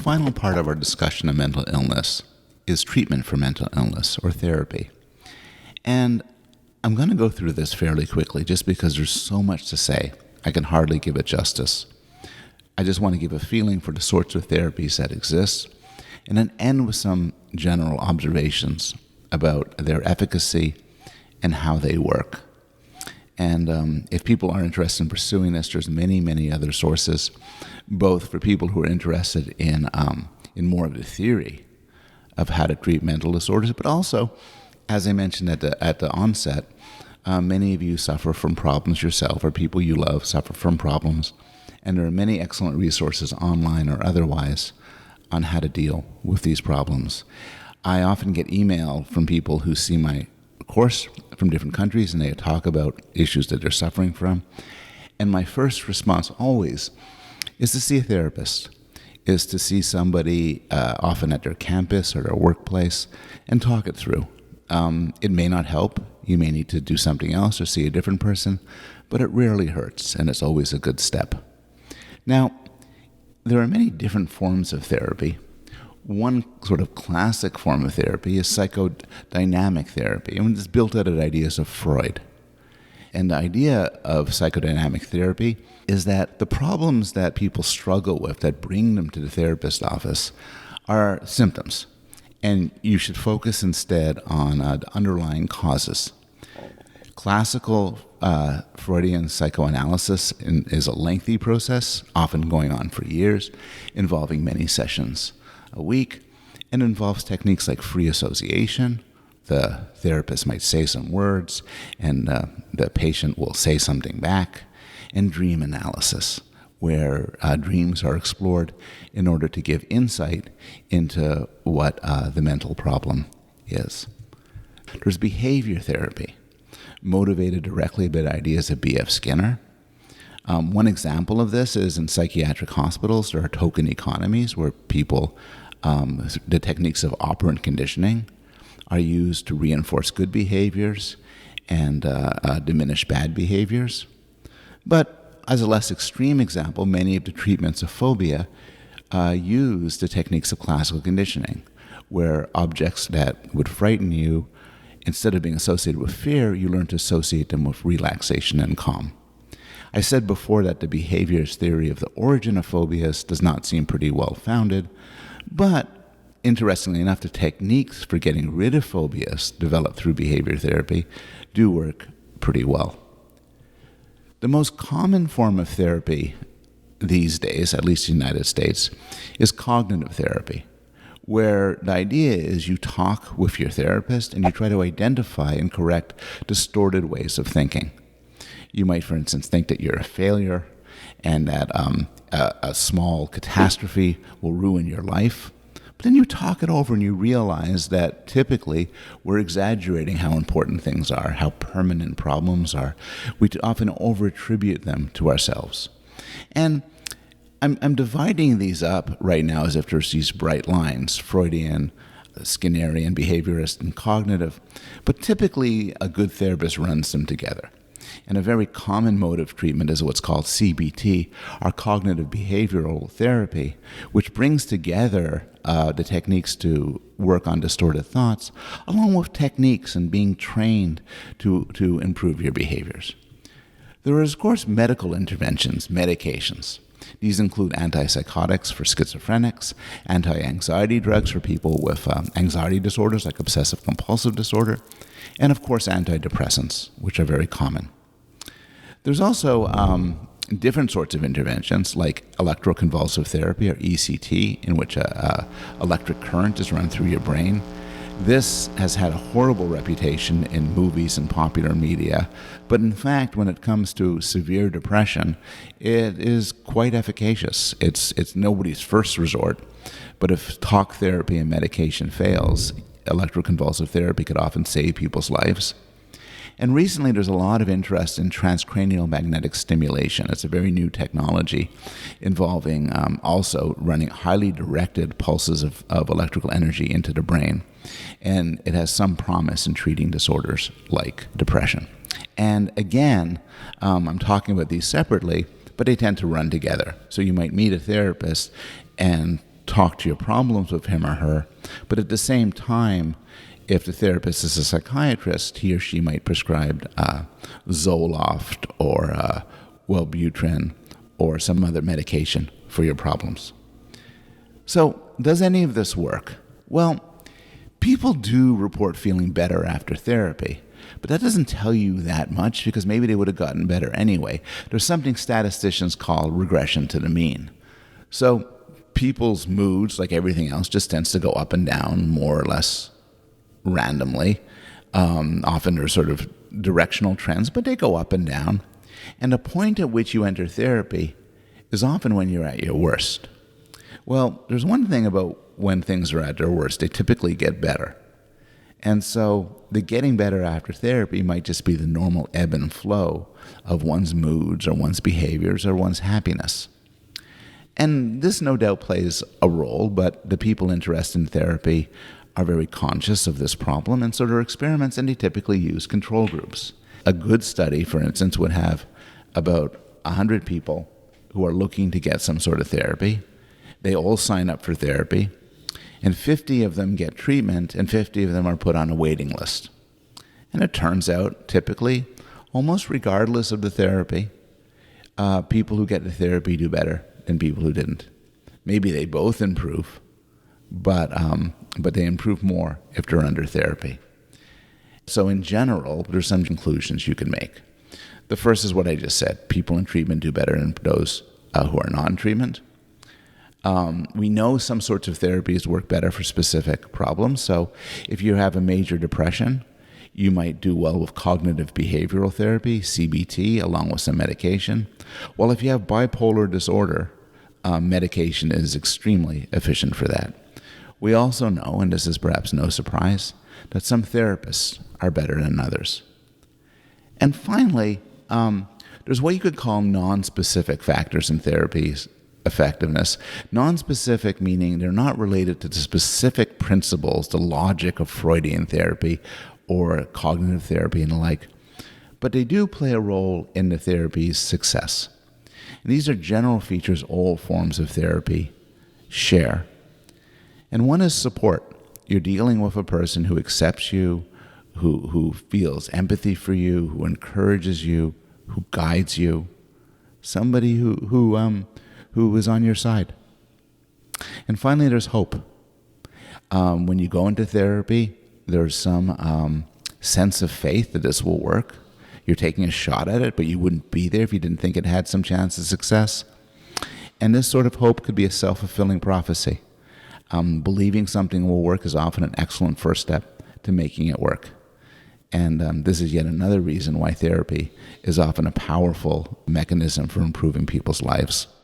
final part of our discussion of mental illness is treatment for mental illness or therapy. And I'm going to go through this fairly quickly just because there's so much to say. I can hardly give it justice. I just want to give a feeling for the sorts of therapies that exist and then end with some general observations about their efficacy and how they work. And if people are interested in pursuing this, there's many, many other sources, both for people who are interested in more of the theory of how to treat mental disorders, but also, as I mentioned at the onset, many of you suffer from problems yourself, or people you love suffer from problems, and there are many excellent resources online or otherwise on how to deal with these problems. I often get email from people who see my course from different countries, and they talk about issues that they're suffering from. And my first response always is to see a therapist, is to see somebody often at their campus or their workplace and talk it through. It may not help. You may need to do something else or see a different person, but it rarely hurts, and it's always a good step. Now, there are many different forms of therapy. One sort of classic form of therapy is psychodynamic therapy, and it's built out of ideas of Freud. And the idea of psychodynamic therapy is that the problems that people struggle with that bring them to the therapist's office are symptoms, and you should focus instead on the underlying causes. Classical Freudian psychoanalysis is a lengthy process, often going on for years, involving many sessions a week, and involves techniques like free association. The therapist might say some words, and the patient will say something back, and dream analysis, where dreams are explored in order to give insight into what the mental problem is. There's behavior therapy, motivated directly by ideas of B.F. Skinner. One example of this is in psychiatric hospitals. There are token economies where people, the techniques of operant conditioning are used to reinforce good behaviors and diminish bad behaviors. But as a less extreme example, many of the treatments of phobia use the techniques of classical conditioning, where objects that would frighten you, instead of being associated with fear, you learn to associate them with relaxation and calm. I said before that the behaviorist theory of the origin of phobias does not seem pretty well founded, but interestingly enough, the techniques for getting rid of phobias developed through behavior therapy do work pretty well. The most common form of therapy these days, at least in the United States, is cognitive therapy, where the idea is you talk with your therapist and you try to identify and correct distorted ways of thinking. You might, for instance, think that you're a failure and that a small catastrophe will ruin your life. But then you talk it over and you realize that typically we're exaggerating how important things are, how permanent problems are. We often over-attribute them to ourselves. And I'm dividing these up right now as if there's these bright lines, Freudian, Skinnerian, behaviorist, and cognitive. But typically, a good therapist runs them together. And a very common mode of treatment is what's called CBT, or cognitive behavioral therapy, which brings together the techniques to work on distorted thoughts, along with techniques and being trained to improve your behaviors. There is, of course, medical interventions, medications. These include antipsychotics for schizophrenics, anti-anxiety drugs for people with anxiety disorders like obsessive-compulsive disorder, and of course antidepressants, which are very common. There's also different sorts of interventions like electroconvulsive therapy or ECT, in which electric current is run through your brain. This has had a horrible reputation in movies and popular media, but in fact, when it comes to severe depression, it is quite efficacious. It's nobody's first resort, but if talk therapy and medication fails, electroconvulsive therapy could often save people's lives. And recently, there's a lot of interest in transcranial magnetic stimulation. It's a very new technology involving also running highly directed pulses of electrical energy into the brain. And it has some promise in treating disorders like depression. And again, I'm talking about these separately, but they tend to run together. So you might meet a therapist and talk to your problems with him or her, but at the same time, if the therapist is a psychiatrist, he or she might prescribe Zoloft or Wellbutrin or some other medication for your problems. So, does any of this work? Well, people do report feeling better after therapy, but that doesn't tell you that much because maybe they would have gotten better anyway. There's something statisticians call regression to the mean. So, people's moods, like everything else, just tends to go up and down more or less randomly. Often there's sort of directional trends, but they go up and down. And the point at which you enter therapy is often when you're at your worst. Well, there's one thing about when things are at their worst, they typically get better. And so the getting better after therapy might just be the normal ebb and flow of one's moods or one's behaviors or one's happiness. And this no doubt plays a role, but the people interested in therapy are very conscious of this problem, and so there are experiments, and they typically use control groups. A good study, for instance, would have about 100 people who are looking to get some sort of therapy. They all sign up for therapy, and 50 of them get treatment, and 50 of them are put on a waiting list. And it turns out, typically, almost regardless of the therapy, people who get the therapy do better than people who didn't. Maybe they both improve, but they improve more if they're under therapy. So in general, there's some conclusions you can make. The first is what I just said. People in treatment do better than those who are not in treatment. We know some sorts of therapies work better for specific problems. So if you have a major depression, you might do well with cognitive behavioral therapy, CBT, along with some medication. While if you have bipolar disorder, medication is extremely efficient for that. We also know, and this is perhaps no surprise, that some therapists are better than others. And finally, there's what you could call non-specific factors in therapy's effectiveness. Non-specific meaning they're not related to the specific principles, the logic of Freudian therapy or cognitive therapy and the like, but they do play a role in the therapy's success. And these are general features all forms of therapy share. And one is support. You're dealing with a person who accepts you, who feels empathy for you, who encourages you, who guides you, somebody who is on your side. And finally, there's hope. When you go into therapy, there's some sense of faith that this will work. You're taking a shot at it, but you wouldn't be there if you didn't think it had some chance of success. And this sort of hope could be a self-fulfilling prophecy. Believing something will work is often an excellent first step to making it work. And this is yet another reason why therapy is often a powerful mechanism for improving people's lives.